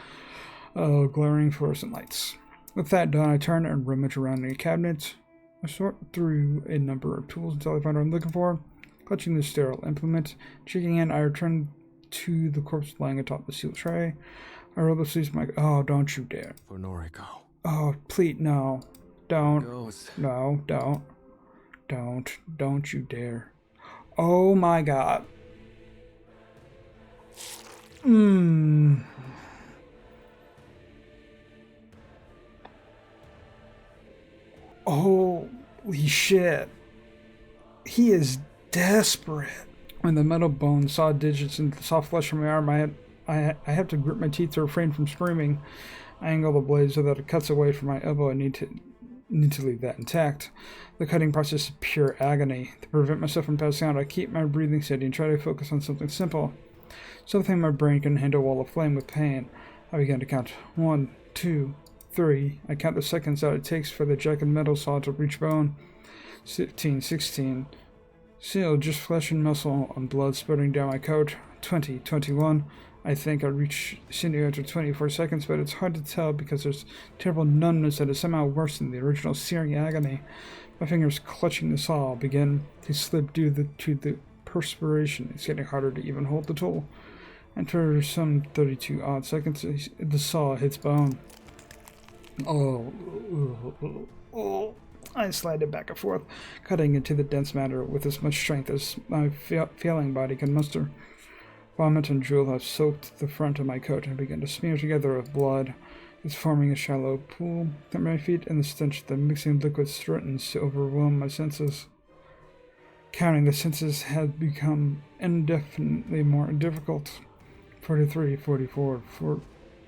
glaring fluorescent lights. With that done, I turn and rummage around in a cabinet. I sort through a number of tools until I find what I'm looking for. Clutching the sterile implement, shaking in, I return to the corpse lying atop the sealed tray. I roll the sleeves of my... Oh, don't you dare. For Noriko. Oh, please, no. Don't. Goes. No, don't. Don't you dare. Oh my god. Holy shit. He is desperate. When the metal bone saw digits into the soft flesh of my arm, I have to grip my teeth to refrain from screaming. I angle the blade so that it cuts away from my elbow. I need to leave that intact. The cutting process is pure agony. To prevent myself from passing out, I keep my breathing steady and try to focus on something simple. Something my brain can handle while aflame with pain. I begin to count. 1, 2, 3. I count the seconds that it takes for the jagged metal saw to reach bone. 15, 16. Still just flesh and muscle and blood spurting down my coat. 20, 21. I think I reach sinew after 24 seconds, but it's hard to tell because there's terrible numbness that is somehow worse than the original searing agony. My fingers clutching the saw begin to slip due to the perspiration. It's getting harder to even hold the tool. After some 32 odd seconds, the saw hits bone. Oh. I slided back and forth, cutting into the dense matter with as much strength as my failing body can muster. Vomit and drool have soaked the front of my coat and begun to smear together with blood. It's forming a shallow pool at my feet, and the stench of the mixing liquids threatens to overwhelm my senses. Counting the senses has become indefinitely more difficult. 43, 44,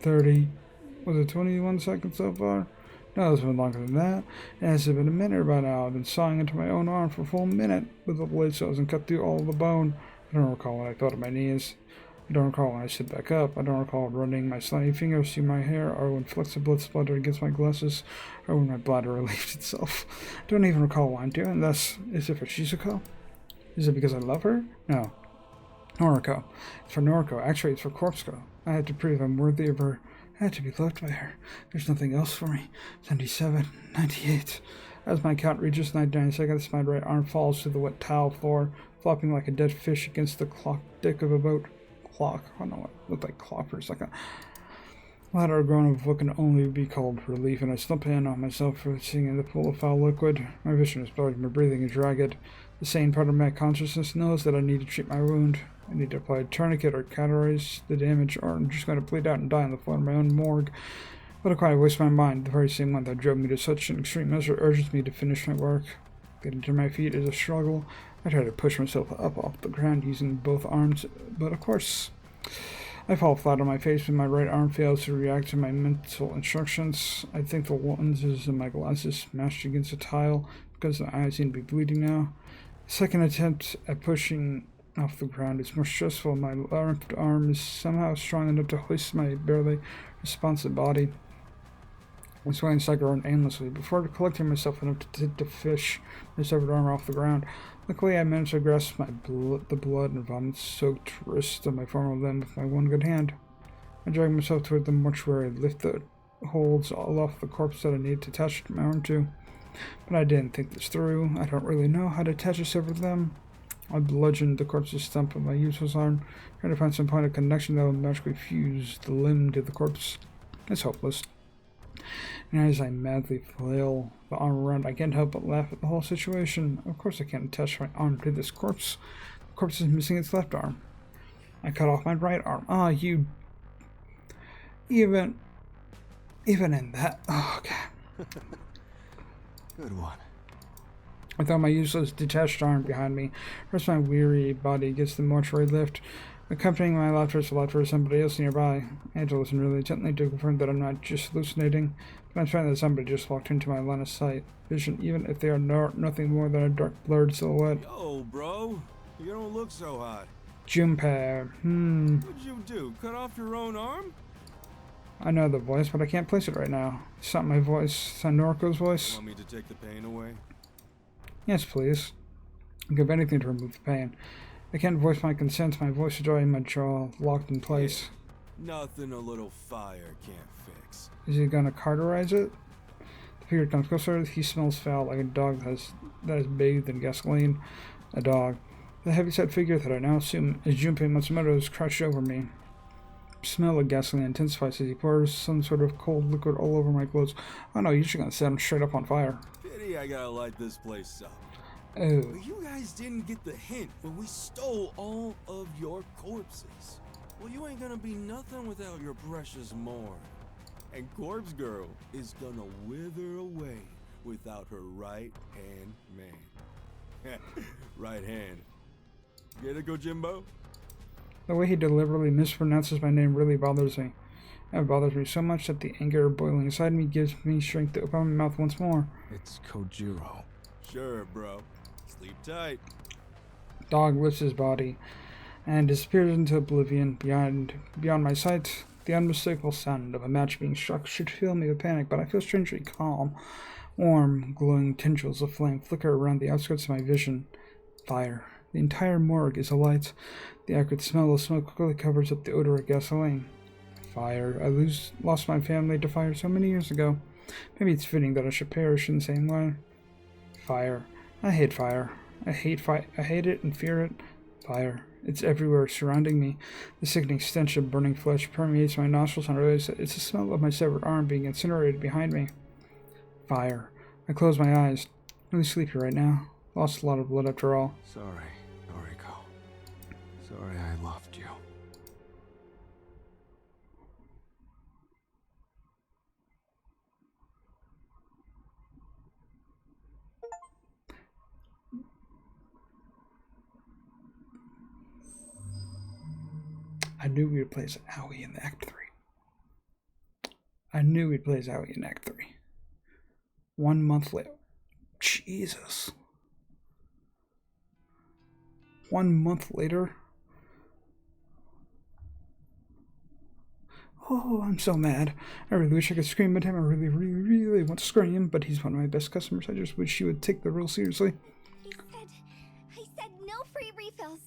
30. Was it 21 seconds so far? No, it's been longer than that. It has been a minute by now. I've been sawing into my own arm for a full minute with the blade so it doesn't cut through all of the bone. I don't recall when I fell to my knees. I don't recall when I sit back up. I don't recall running my slimy fingers through my hair, or when flecks of blood spluttered against my glasses, or when my bladder relieved itself. I don't even recall why I'm doing this. Is it for Shizuko? Is it because I love her? No. Noriko. It's for Noriko. Actually, it's for Corpsco. I had to prove I'm worthy of her. I had to be loved by her. There's nothing else for me. 77, 98. As my count reaches 99 seconds, my right arm falls to the wet tile floor, flopping like a dead fish against the clock deck of a boat. Clock. I don't know what it looked like clock for a second. Louder groan of what can only be called relief, and I slump in on myself for sitting in the pool of foul liquid. My vision is blurred, my breathing is ragged. The sane part of my consciousness knows that I need to treat my wound. I need to apply a tourniquet or cauterize the damage, or I'm just going to bleed out and die on the floor of my own morgue. What a quiet voice in my mind, the very same one that drove me to such an extreme measure, urges me to finish my work. Getting to my feet is a struggle. I try to push myself up off the ground using both arms, but of course, I fall flat on my face when my right arm fails to react to my mental instructions. I think the lenses in my glasses smashed against a tile because my eyes seem to be bleeding now. The second attempt at pushing off the ground is more stressful. My left arm is somehow strong enough to hoist my barely responsive body. I'm swaying psycho aimlessly before collecting myself enough to fish my severed arm off the ground. Luckily, I managed to grasp the blood and vomit-soaked wrist of my former limb with my one good hand. I dragged myself toward the mortuary, lift the holds all off the corpse that I needed to attach my arm to. But I didn't think this through. I don't really know how to attach a severed limb. I bludgeoned the corpse's stump with my useless arm, trying to find some point of connection that would magically fuse the limb to the corpse. It's hopeless. And as I madly flail the arm around, I can't help but laugh at the whole situation. Of course I can't attach my arm to this corpse. The corpse is missing its left arm. I cut off my right arm. Ah, you... Even in that... Oh, okay. Good one. I throw my useless detached arm behind me, rest my weary body against the mortuary lift. Accompanying my laughter is the laughter of somebody else nearby. I had to listen really intently to confirm that I'm not just hallucinating, but I'm certain that somebody just walked into my line of sight vision, even if they are nothing more than a dark, blurred silhouette. Yo, bro. You don't look so hot. Junpei. What'd you do? Cut off your own arm? I know the voice, but I can't place it right now. It's not my voice. It's not Noriko's voice. Want me to take the pain away? Yes, please. I'll give anything to remove the pain. I can't voice my consent. My voice is already in my jaw, locked in place. Nothing a little fire can't fix. Is he gonna cauterize it? The figure comes closer. He smells foul, like a dog that is bathed in gasoline. A dog. The heavy-set figure that I now assume is Junpei Matsumoto is crouched over me. The smell of gasoline intensifies as he pours some sort of cold liquid all over my clothes. Oh no, you're just gonna set him straight up on fire. Pity I gotta light this place up. Oh. But you guys didn't get the hint when we stole all of your corpses. Well, you ain't gonna be nothing without your precious morn. And Corpse Girl is gonna wither away without her right-hand man. Right hand. Get it, Gojimbo? The way he deliberately mispronounces my name really bothers me. It bothers me so much that the anger boiling inside me gives me strength to open my mouth once more. It's Kojiro. Sure, bro. Sleep tight. Dog lifts his body and disappears into oblivion beyond my sight. The unmistakable sound of a match being struck should fill me with panic, but I feel strangely calm. Warm, glowing tendrils of flame flicker around the outskirts of my vision. Fire. The entire morgue is alight. The acrid smell of smoke quickly covers up the odor of gasoline. Fire. I lost my family to fire so many years ago. Maybe it's fitting that I should perish in the same way. Fire. I hate fire. I hate it and fear it. Fire. It's everywhere, surrounding me. The sickening stench of burning flesh permeates my nostrils, and I realize that it's the smell of my severed arm being incinerated behind me. Fire. I close my eyes. I'm really sleepy right now. Lost a lot of blood after all. Sorry, Noriko. Sorry I loved you. I knew we would play as Aoi in Act 3. I knew we'd play as Aoi in Act 3. 1 month later. Jesus. 1 month later. Oh, I'm so mad. I really wish I could scream at him. I really want to scream, but he's one of my best customers. I just wish he would take the real seriously. I said no free refills.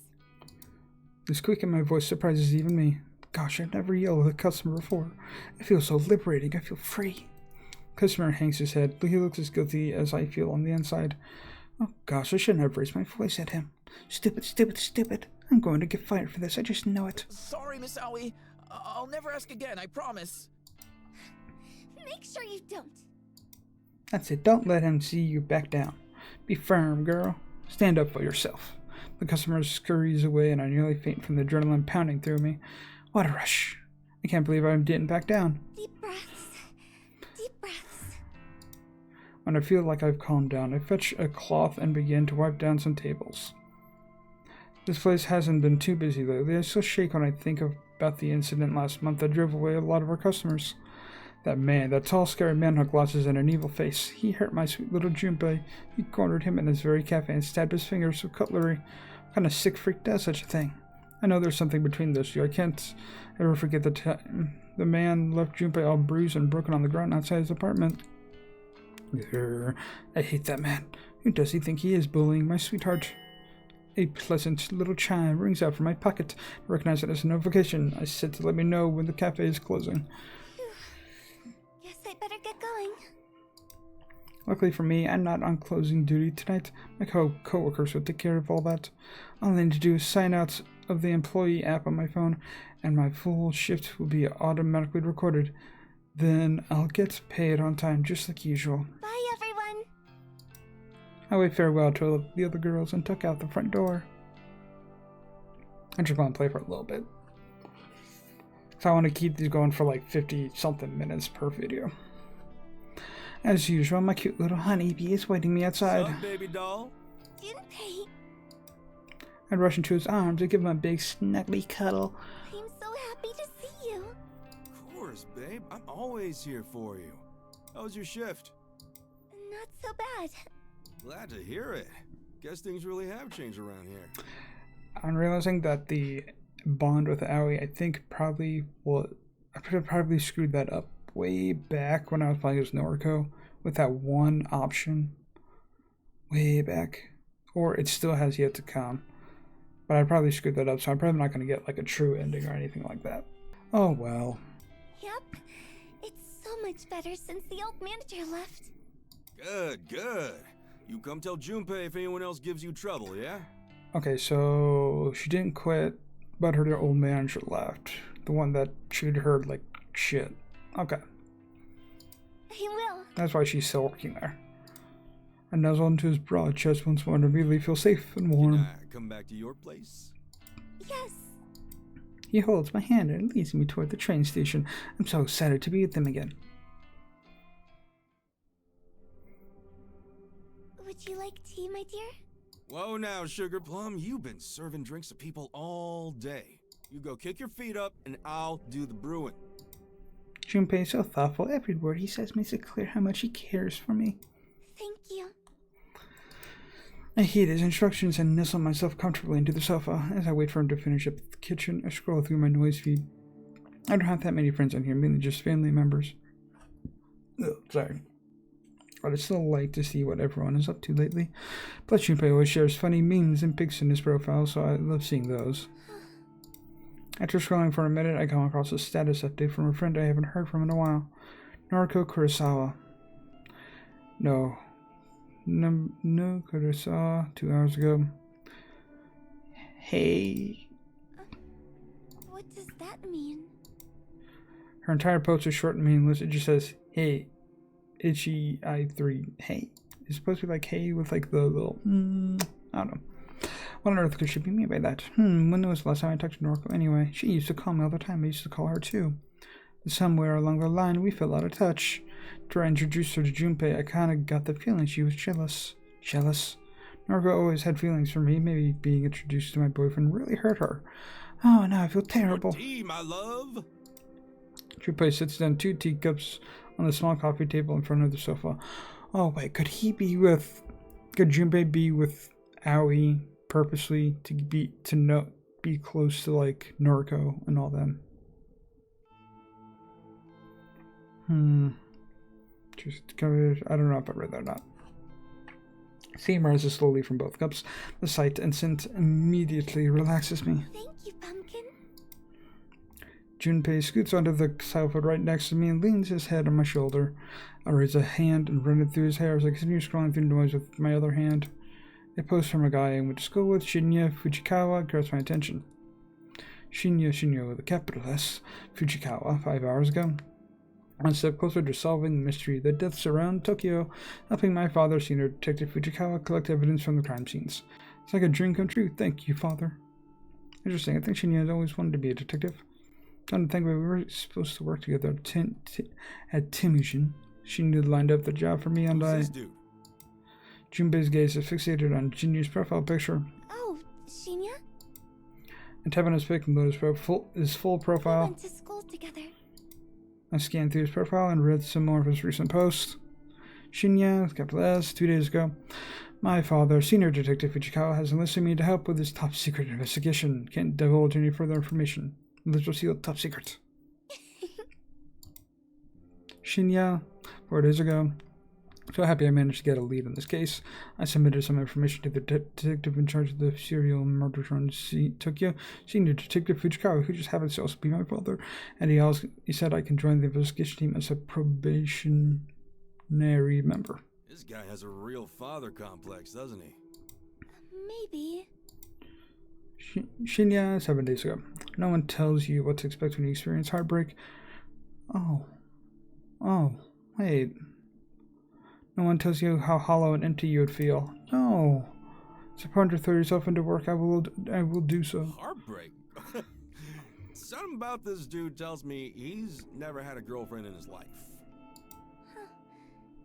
The squeak in my voice surprises even me. Gosh, I've never yelled at a customer before. It feels so liberating. I feel free. Customer hangs his head. He looks as guilty as I feel on the inside. Oh gosh, I shouldn't have raised my voice at him. Stupid. I'm going to get fired for this. I just know it. Sorry, Miss Aoi. I'll never ask again, I promise. Make sure you don't. That's it. Don't let him see you back down. Be firm, girl. Stand up for yourself. The customer scurries away, and I nearly faint from the adrenaline pounding through me. What a rush. I can't believe I didn't back down. Deep breaths. When I feel like I've calmed down, I fetch a cloth and begin to wipe down some tables. This place hasn't been too busy lately. I still shake when I think about the incident last month that drove away a lot of our customers. That tall, scary man with glasses and an evil face. He hurt my sweet little Junpei. He cornered him in this very cafe and stabbed his fingers with cutlery. What kind of sick freak does such a thing? I know there's something between those two. I can't ever forget the time the man left Junpei all bruised and broken on the ground outside his apartment. I hate that man. Who does he think he is, bullying my sweetheart? A pleasant little chime rings out from my pocket. I recognize it as a notification. I said to let me know when the cafe is closing. Guess I better get going. Luckily for me, I'm not on closing duty tonight. My co-workers will take care of all that. All I need to do is sign out of the employee app on my phone, and my full shift will be automatically recorded. Then I'll get paid on time, just like usual. Bye, everyone. I wave farewell to the other girls and tuck out the front door. I'm just going to play for a little bit. So I want to keep these going for like 50-something minutes per video. As usual, my cute little honeybee is waiting me outside. What's up, baby doll? Junpei, I rush into his arms and give him a big snuggly cuddle. I'm so happy to see you. Of course, babe. I'm always here for you. How was your shift? Not so bad. Glad to hear it. Guess things really have changed around here. I'm realizing that the bond with Aoi, I think I could have probably screwed that up way back when I was playing as Noriko with that one option. Way back. Or it still has yet to come. But I probably screwed that up, so I'm probably not going to get like a true ending or anything like that. Oh well. Yep. It's so much better since the old manager left. Good. You come tell Junpei if anyone else gives you trouble, yeah? Okay, so she didn't quit, but her old manager left. The one that treated her like shit. Okay. I will. That's why she's still working there. I nuzzle into his broad chest once more to really feel safe and warm. Can I come back to your place? Yes. He holds my hand and leads me toward the train station. I'm so excited to be with them again. Would you like tea, my dear? Whoa now, Sugar Plum. You've been serving drinks to people all day. You go kick your feet up, and I'll do the brewing. Junpei is so thoughtful. Every word he says makes it clear how much he cares for me. Thank you. I heed his instructions and nestle myself comfortably into the sofa. As I wait for him to finish up the kitchen, I scroll through my noise feed. I don't have that many friends on here, mainly just family members. Ugh, sorry. But it's still like to see what everyone is up to lately. Plus, Junpei always shares funny memes and pics in his profile, so I love seeing those. After scrolling for a minute, I come across a status update from a friend I haven't heard from in a while. Naruko Kurosawa. No, Kurosawa, 2 hours ago. Hey. What does that mean? Her entire post is short and meaningless. It just says, hey, itchy I3. Hey. It's supposed to be like, hey, with like the little, I don't know. What on earth could she be mean by that? When was the last time I talked to Noriko anyway? She used to call me all the time. I used to call her too. Somewhere along the line, we fell out of touch. After I introduced her to Junpei, I kinda got the feeling she was jealous. Jealous? Noriko always had feelings for me. Maybe being introduced to my boyfriend really hurt her. Oh, now I feel terrible. Tea, my love. Junpei sits down 2 teacups on the small coffee table in front of the sofa. Oh wait, could Junpei be with Aoi purposely to be close to like Noriko and all them? Just covered. I don't know if I read that or not. Steam rises slowly from both cups. The sight and scent immediately relaxes me. Thank you, Pumpkin. Junpei scoots onto the sofa right next to me and leans his head on my shoulder. I raise a hand and run it through his hair as I continue scrolling through noise with my other hand. A post from a guy I went to school with, Shinya Fujikawa, grabs my attention. Shinya with a capital S, Fujikawa, 5 hours ago. One step closer to solving the mystery that deaths around Tokyo, helping my father, Senior Detective Fujikawa, collect evidence from the crime scenes. It's like a dream come true. Thank you, Father. Interesting. I think Shinya has always wanted to be a detective. Don't think we were supposed to work together at Timushin. Shinya lined up the job for me, and I... Junpei's gaze is fixated on Shinya's profile picture. Oh, Shinya? I tap on his pic and load his full profile. We went to school together. I scanned through his profile and read some more of his recent posts. Shinya, capital S, 2 days ago. My father, Senior Detective Fujikawa, has enlisted me to help with his top secret investigation. Can't divulge any further information. Let's proceed top secret. Shinya, 4 days ago. So happy I managed to get a lead on this case. I submitted some information to the detective in charge of the serial murders around Tokyo, Senior Detective Fujikawa, who just happens to also be my father. And he said I can join the investigation team as a probationary member. This guy has a real father complex, doesn't he? Maybe. Shinya, 7 days ago. No one tells you what to expect when you experience heartbreak. Oh, wait. No one tells you how hollow and empty you would feel. No. It's important to throw yourself into work. I will do so. Heartbreak? Something about this dude tells me he's never had a girlfriend in his life. Huh.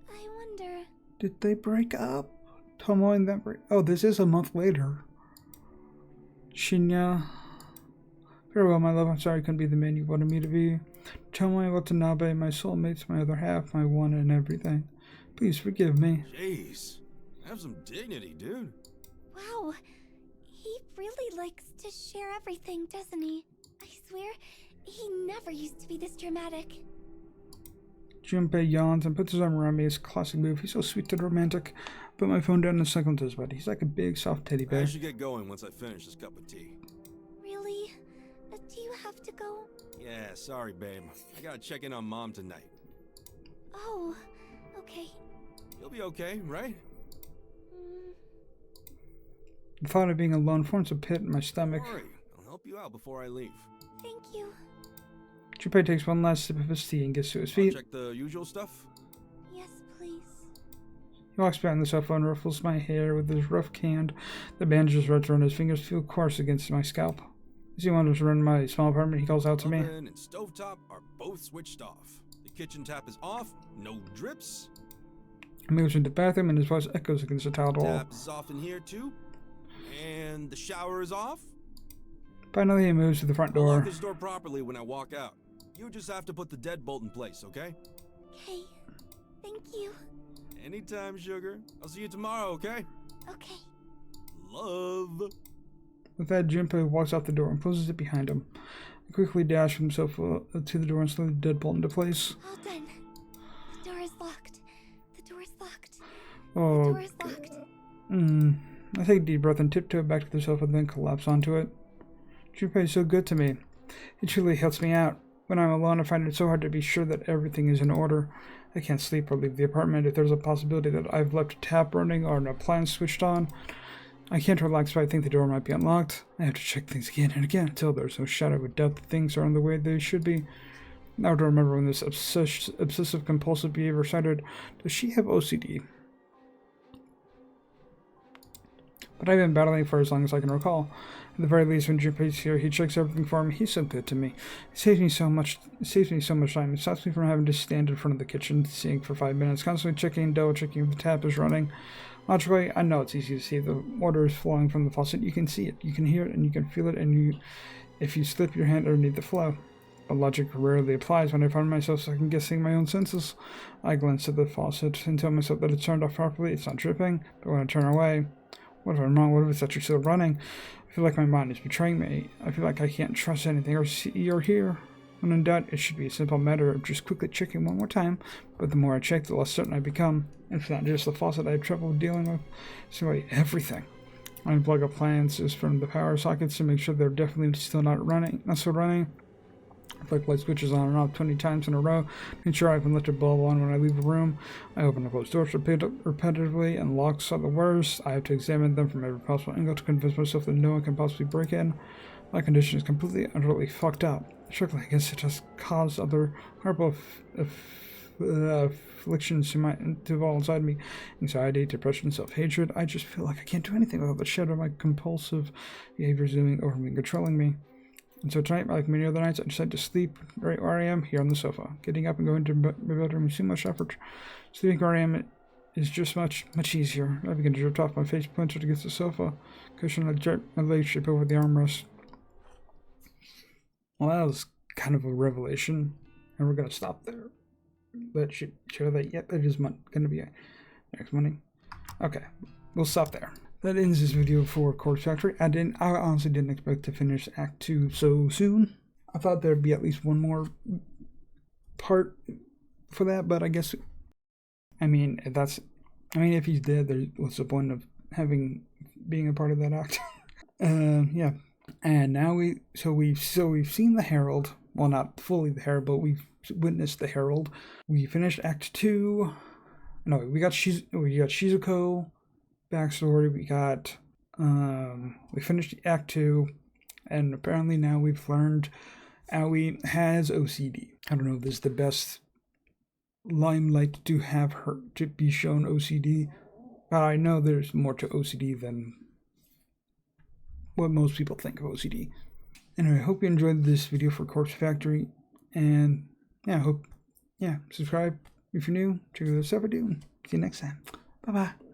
I wonder... Did they break up? Tomo and them break... Oh, this is a month later. Shinya. Very well, my love. I'm sorry I couldn't be the man you wanted me to be. Tomo and Watanabe, my soulmates, my other half, my one and everything. Please forgive me. Jeez. Have some dignity, dude. Wow. He really likes to share everything, doesn't he? I swear, he never used to be this dramatic. Junpei yawns and puts his arm around me. His classic move. He's so sweet and romantic. Put my phone down and snuggle into his body. He's like a big, soft teddy bear. I should get going once I finish this cup of tea. Really? Do you have to go? Yeah, sorry, babe. I gotta check in on Mom tonight. Oh, okay. You'll be okay, right? The thought of being alone forms a pit in my stomach. Don't worry. I'll help you out before I leave. Thank you. Junpei takes one last sip of his tea and gets to his feet. Check the usual stuff? Yes, please. He walks behind the sofa and ruffles my hair with his rough hand. The bandages wrapped around his fingers feel coarse against my scalp. As he wanders around my small apartment, he calls out to me. Oven and stovetop are both switched off. The kitchen tap is off. No drips. He moves into the bathroom and his voice echoes against the tiled wall. Tap is off in here too. And the shower is off. Finally, he moves to the front I'll door. lock this door properly when I walk out. You just have to put the deadbolt in place, okay? Okay. Thank you. Anytime, sugar. I'll see you tomorrow, okay? Okay. Love. With that, Junpei walks out the door and closes it behind him. He quickly dashes himself to the door and slowly deadbolt into place. All done. The door is locked. The door is locked. Oh, The door is locked. I take a deep breath and tiptoe back to the sofa and then collapse onto it. Junpei is so good to me. He truly helps me out. When I'm alone, I find it so hard to be sure that everything is in order. I can't sleep or leave the apartment if there's a possibility that I've left a tap running or an appliance switched on. I can't relax if I think the door might be unlocked. I have to check things again and again until there's no shadow of doubt that things are on the way they should be. Now to remember when this obsessive compulsive behavior started. Does she have OCD? But I've been battling for as long as I can recall. At the very least, when Junpei's here, he checks everything for me. He's so good to me. It saves me so much time. It stops me from having to stand in front of the kitchen sink for 5 minutes, constantly checking, double checking if the tap is running. Logically, I know it's easy to see the water is flowing from the faucet. You can see it, you can hear it, and you can feel it, and if you slip your hand underneath the flow. But logic rarely applies when I find myself second guessing my own senses. I glance at the faucet and tell myself that it's turned off properly, it's not dripping, but when I turn away, what if I'm wrong? What if it's actually still running? I feel like my mind is betraying me. I feel like I can't trust anything or see or hear. When in doubt, it should be a simple matter of just quickly checking one more time, but the more I check, the less certain I become. And it's not just the faucet I have trouble dealing with, it's really everything. I unplug appliances from the power sockets to make sure they're definitely still not still running. I flick light switches on and off 20 times in a row, making sure I haven't left a bulb on when I leave the room. I open and close doors repetitively, and locks are the worst. I have to examine them from every possible angle to convince myself that no one can possibly break in. My condition is completely, utterly fucked up. Struggling against it has caused other horrible afflictions to evolve inside me. Anxiety, depression, self-hatred. I just feel like I can't do anything without the shadow of my compulsive behavior zooming over me and controlling me. And so tonight, like many other nights, I decided to sleep right where I am, here on the sofa. Getting up and going to my bedroom is too much effort. Sleeping where I am is just much easier. I begin to drift off, my face planted against the sofa cushion. I drape my legs straight over the armrest. Well, that was kind of a revelation, and we're going to stop there. That should show that, yep, it is going to be next Monday. Okay, we'll stop there. That ends this video for Corpse Factory. I honestly didn't expect to finish Act 2 so soon. I thought there'd be at least one more part for that, but I guess, if he's dead, what's the point of being a part of that act? Yeah. And now we've seen the Herald. Well, not fully the Herald, but we've witnessed the Herald. We finished Act 2. No, we got Shizuko backstory. We finished Act 2, and apparently now we've learned Aoi has OCD. I don't know if this is the best limelight to have her to be shown OCD, but I know there's more to OCD than what most people think of OCD. Anyway, I hope you enjoyed this video for Corpse Factory, and subscribe if you're new. Check out this other video. See you next time. Bye bye.